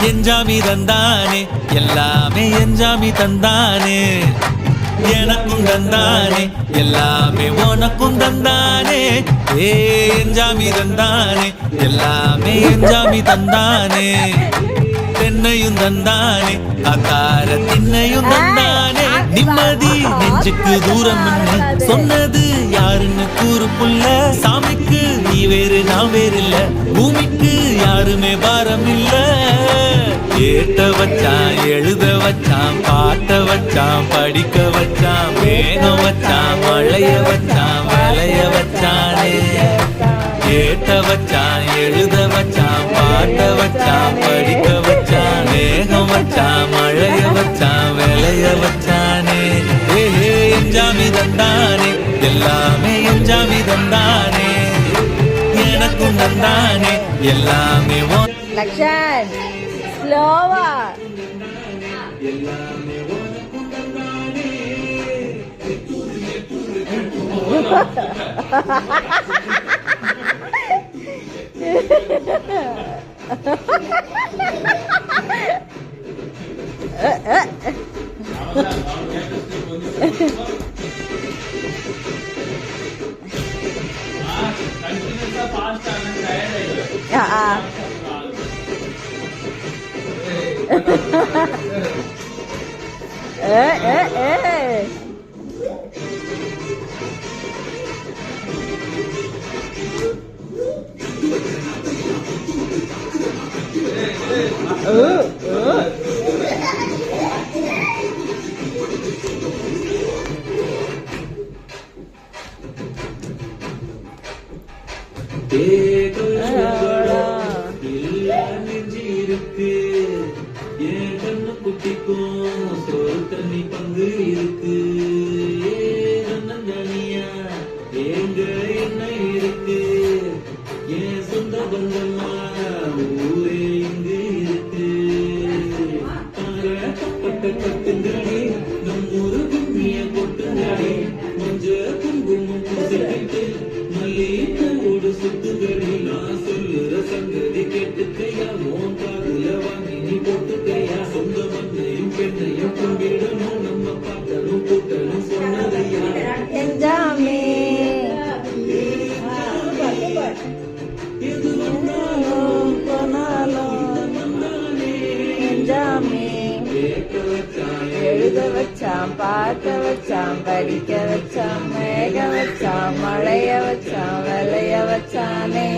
எஞ்சாமி தந்தானே எல்லாமே எஞ்சாமி தந்தானே எனக்கும் தந்தானே எல்லாமே உனக்கும் தந்தானே ஏ எஞ்சாமி தந்தானே எல்லாமே எஞ்சாமி தந்தானே தென்னையும் தந்தானே அக்கார திண்ணையும் தந்தானே நிம்மதி நெஞ்சுக்கு தூரம் சொன்னது யாருன்னு கூறு புள்ள சாமிக்கு நீ வேறு நான் வேறு இல்ல பூமிக்கு யாருமே பாரம் இல்ல ஏத்த வச்சான் எழுத வச்சான் பாட்ட வச்சான் படிக்க வச்சான் மேகம் வச்சான் மழைய வச்சான் விளைய வச்சானே ஏத்த வச்சான் எழுத வச்சான் பாட்ட வச்சான் படிக்க வச்சான் மேகம் வச்சான் மழைய வச்சான் விளைய வச்சானே ஏஹே எஞ்சாமி தந்தானே எல்லாமே எஞ்சாமி தந்தானே எனக்கும் தந்தானே எல்லாமே லக்ஷன் ஸ்லோவா எல்லாமே உனக்கும் தந்தானே இருக்கு என் கண்ணு குட்டிக்கும் சோறு தண்ணி பங்கு இருக்கு ஏனியா எங்க என்ன இருக்கு என் சொந்த பந்தமா ஊரே இங்கு இருக்கு கப்பட்ட கட்டுங்கடி நம் ஊரு கும்மிய கொட்டுங்கடி கொஞ்ச குங்குமம் பூசிக்கிட்டு மல்லிகைப்பூவோடு சுத்துகடி நான் சொல்லுற சங்கதி கேட்டுக்கையா மோன் காதுல வாங்கி நீ போட்டுக்கையா சொந்த மண்ணையும் பெண்ணையும் கும்பிடணும் நம்ம பாட்டனும் கூட்டனும் சொன்னதையா எஞ்சாமி எது வந்தாலும் எஞ்சாமி எழுத வச்சான் பாட்ட வச்சான் படிக்க வச்சான் மேக வச்சான் மழைய வச்சான் விளைய வச்சானே